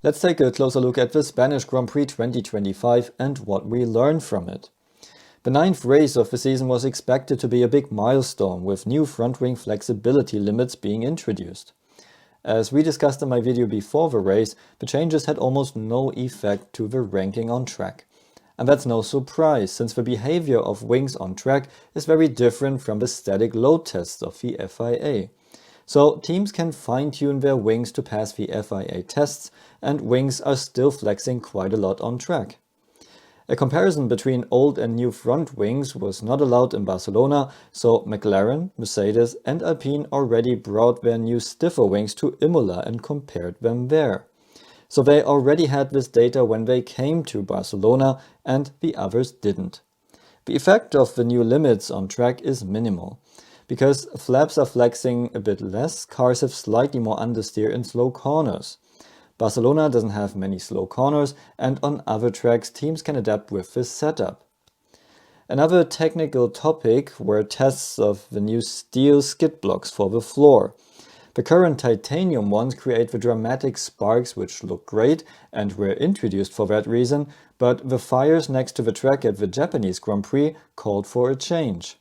Let's take a closer look at the Spanish Grand Prix 2025 and what we learned from it. The 9th race of the season was expected to be a big milestone, with new front-wing flexibility limits being introduced. As we discussed in my video before the race, the changes had almost no effect to the ranking on track. And that's no surprise, since the behavior of wings on track is very different from the static load tests of the FIA. So teams can fine-tune their wings to pass the FIA tests, and wings are still flexing quite a lot on track. A comparison between old and new front wings was not allowed in Barcelona, so McLaren, Mercedes and Alpine already brought their new stiffer wings to Imola and compared them there. So they already had this data when they came to Barcelona, and the others didn't. The effect of the new limits on track is minimal. Because flaps are flexing a bit less, cars have slightly more understeer in slow corners. Barcelona doesn't have many slow corners, and on other tracks teams can adapt with this setup. Another technical topic were tests of the new steel skid blocks for the floor. The current titanium ones create the dramatic sparks which look great and were introduced for that reason, but the fires next to the track at the Japanese Grand Prix called for a change.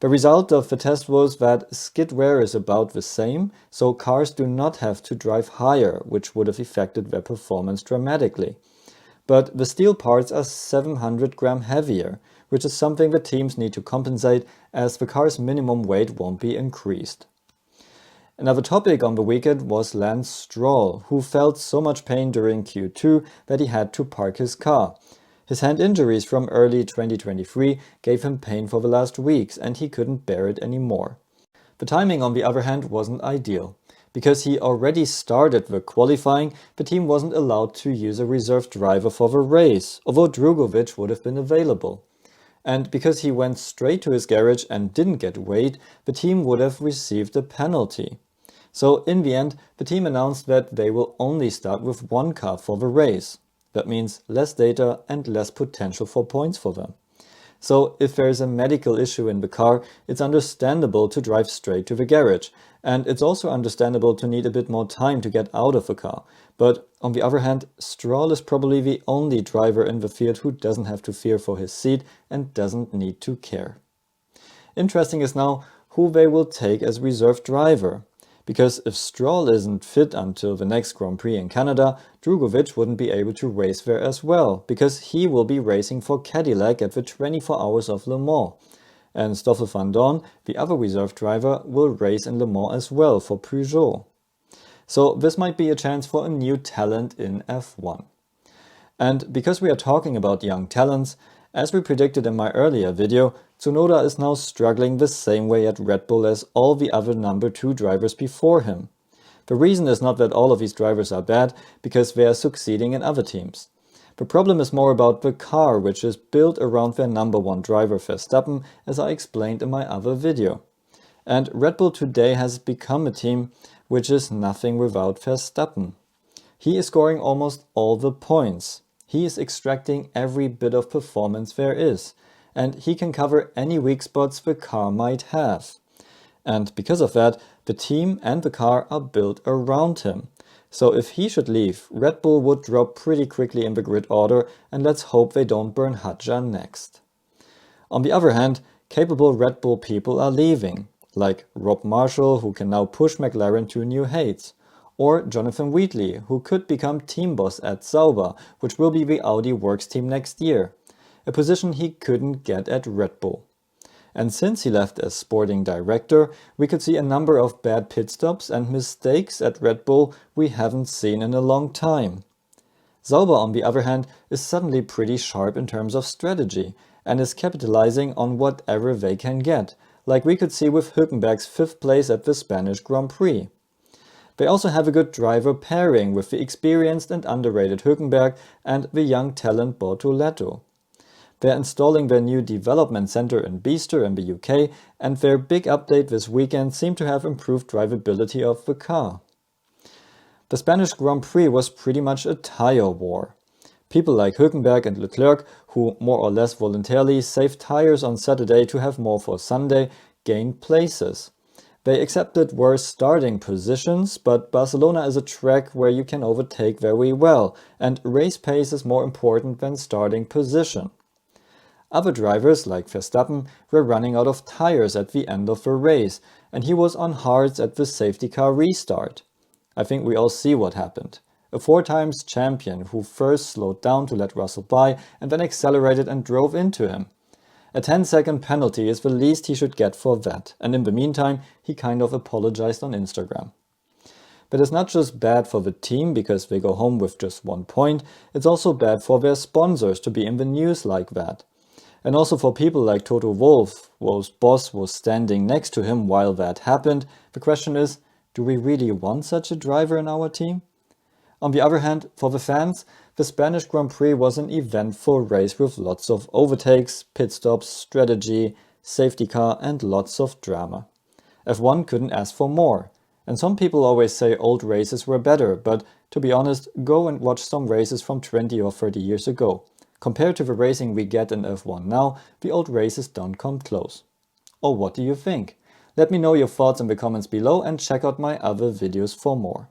The result of the test was that skid wear is about the same, so cars do not have to drive higher, which would have affected their performance dramatically. But the steel parts are 700 grams heavier, which is something the teams need to compensate, as the car's minimum weight won't be increased. Another topic on the weekend was Lance Stroll, who felt so much pain during Q2 that he had to park his car. His hand injuries from early 2023 gave him pain for the last weeks, and he couldn't bear it anymore. The timing, on the other hand, wasn't ideal. Because he already started the qualifying, the team wasn't allowed to use a reserve driver for the race, although Drugovich would have been available. And because he went straight to his garage and didn't get weighed, the team would have received a penalty. So in the end, the team announced that they will only start with one car for the race. That means less data and less potential for points for them. So if there is a medical issue in the car, it's understandable to drive straight to the garage. And it's also understandable to need a bit more time to get out of the car. But on the other hand, Stroll is probably the only driver in the field who doesn't have to fear for his seat and doesn't need to care. Interesting is now who they will take as reserve driver. Because if Stroll isn't fit until the next Grand Prix in Canada, Drugovich wouldn't be able to race there as well, because he will be racing for Cadillac at the 24 Hours of Le Mans. And Stoffel van Dorn, the other reserve driver, will race in Le Mans as well for Peugeot. So this might be a chance for a new talent in F1. And because we are talking about young talents, as we predicted in my earlier video, Tsunoda is now struggling the same way at Red Bull as all the other number 2 drivers before him. The reason is not that all of these drivers are bad, because they are succeeding in other teams. The problem is more about the car, which is built around their number 1 driver Verstappen, as I explained in my other video. And Red Bull today has become a team which is nothing without Verstappen. He is scoring almost all the points. He is extracting every bit of performance there is, and he can cover any weak spots the car might have. And because of that, the team and the car are built around him. So if he should leave, Red Bull would drop pretty quickly in the grid order, and let's hope they don't burn Hadjar next. On the other hand, capable Red Bull people are leaving, like Rob Marshall, who can now push McLaren to new heights, or Jonathan Wheatley, who could become team boss at Sauber, which will be the Audi works team next year, a position he couldn't get at Red Bull. And since he left as sporting director, we could see a number of bad pit stops and mistakes at Red Bull we haven't seen in a long time. Sauber, on the other hand, is suddenly pretty sharp in terms of strategy, and is capitalizing on whatever they can get, like we could see with Hülkenberg's 5th place at the Spanish Grand Prix. They also have a good driver pairing with the experienced and underrated Hülkenberg and the young talent Bortoleto. They're installing their new development center in Bicester in the UK, and their big update this weekend seemed to have improved drivability of the car. The Spanish Grand Prix was pretty much a tire war. People like Hülkenberg and Leclerc, who more or less voluntarily saved tires on Saturday to have more for Sunday, gained places. They accepted worse starting positions, but Barcelona is a track where you can overtake very well, and race pace is more important than starting position. Other drivers, like Verstappen, were running out of tires at the end of the race, and he was on hards at the safety car restart. I think we all see what happened. A 4-times champion who first slowed down to let Russell by and then accelerated and drove into him. A 10-second penalty is the least he should get for that, and in the meantime, he kind of apologized on Instagram. But it's not just bad for the team because they go home with just 1 point, it's also bad for their sponsors to be in the news like that. And also for people like Toto Wolff, whose boss was standing next to him while that happened, the question is, do we really want such a driver in our team? On the other hand, for the fans, the Spanish Grand Prix was an eventful race with lots of overtakes, pit stops, strategy, safety car and lots of drama. F1 couldn't ask for more. And some people always say old races were better, but to be honest, go and watch some races from 20 or 30 years ago. Compared to the racing we get in F1 now, the old races don't come close. Or what do you think? Let me know your thoughts in the comments below and check out my other videos for more.